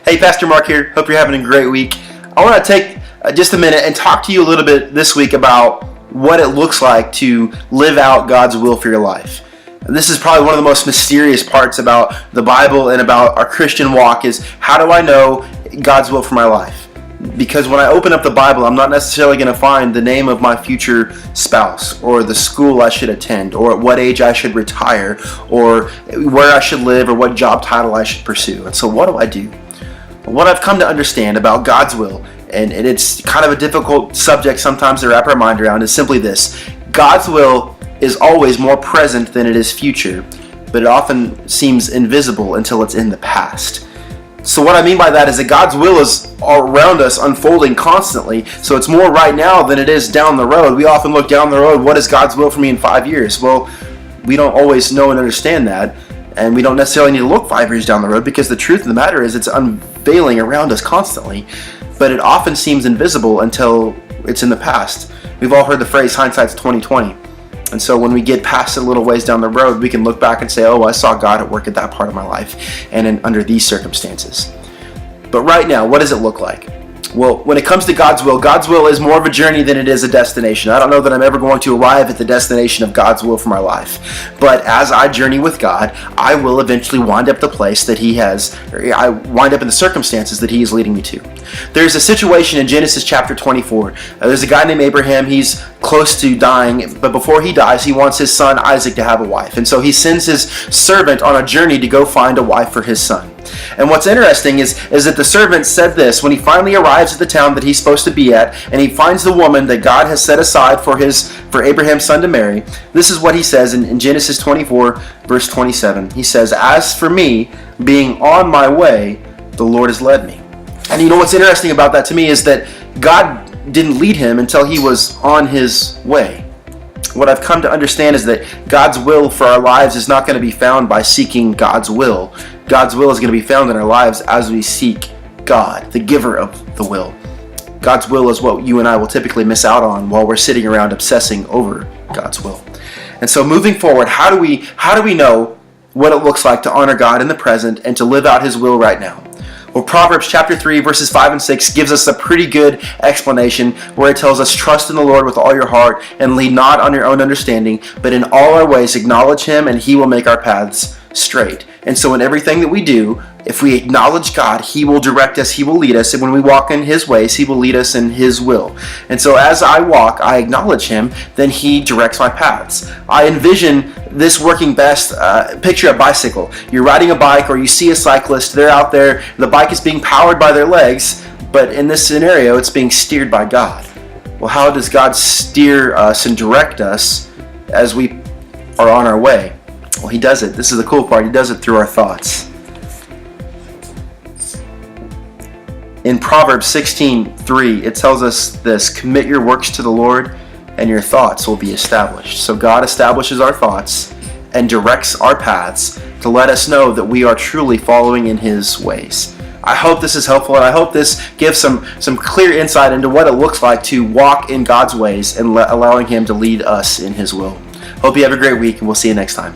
Hey, Pastor Mark here. Hope you're having a great week. I want to take just a minute and talk to you a little bit this week about what it looks like to live out God's will for your life. This is probably one of the most mysterious parts about the Bible and about our Christian walk is how do I know God's will for my life? Because when I open up the Bible, I'm not necessarily going to find the name of my future spouse or the school I should attend or at what age I should retire or where I should live or what job title I should pursue. And so what do? What I've come to understand about God's will, and it's kind of a difficult subject sometimes to wrap our mind around, is simply this. God's will is always more present than it is future, but it often seems invisible until it's in the past. So what I mean by that is that God's will is around us unfolding constantly, so it's more right now than it is down the road. We often look down the road, what is God's will for me in 5 years? Well, we don't always know and understand that, and we don't necessarily need to look 5 years down the road because the truth of the matter is it's unveiling around us constantly, but it often seems invisible until it's in the past. We've all heard the phrase hindsight's 20/20. And so when we get past it a little ways down the road, we can look back and say, oh, I saw God at work at that part of my life and under these circumstances. But right now, what does it look like? Well, when it comes to God's will is more of a journey than it is a destination. I don't know that I'm ever going to arrive at the destination of God's will for my life. But as I journey with God, I will eventually wind up the place that I wind up in the circumstances that He is leading me to. There's a situation in Genesis chapter 24. There's a guy named Abraham. He's close to dying, but before he dies, he wants his son Isaac to have a wife. And so he sends his servant on a journey to go find a wife for his son. And what's interesting is that the servant said this, when he finally arrives at the town that he's supposed to be at, and he finds the woman that God has set aside for Abraham's son to marry, this is what he says in Genesis 24, verse 27. He says, "As for me, being on my way, the Lord has led me." And you know what's interesting about that to me is that God didn't lead him until he was on his way. What I've come to understand is that God's will for our lives is not going to be found by seeking God's will. God's will is going to be found in our lives as we seek God, the giver of the will. God's will is what you and I will typically miss out on while we're sitting around obsessing over God's will. And so moving forward, how do we know what it looks like to honor God in the present and to live out His will right now? Well, Proverbs chapter 3, verses 5 and 6 gives us a pretty good explanation where it tells us, "Trust in the Lord with all your heart and lean not on your own understanding, but in all our ways acknowledge Him and He will make our paths straight." And so in everything that we do, if we acknowledge God, He will direct us, He will lead us, and when we walk in His ways, He will lead us in His will. And so as I walk, I acknowledge Him, then He directs my paths. I envision this working best, picture a bicycle. You're riding a bike or you see a cyclist, they're out there, the bike is being powered by their legs, but in this scenario, it's being steered by God. Well, how does God steer us and direct us as we are on our way? Well, He does it. This is the cool part. He does it through our thoughts. In Proverbs 16:3, it tells us this, "Commit your works to the Lord, and your thoughts will be established." So God establishes our thoughts and directs our paths to let us know that we are truly following in His ways. I hope this is helpful, and I hope this gives some clear insight into what it looks like to walk in God's ways and allowing Him to lead us in His will. Hope you have a great week, and we'll see you next time.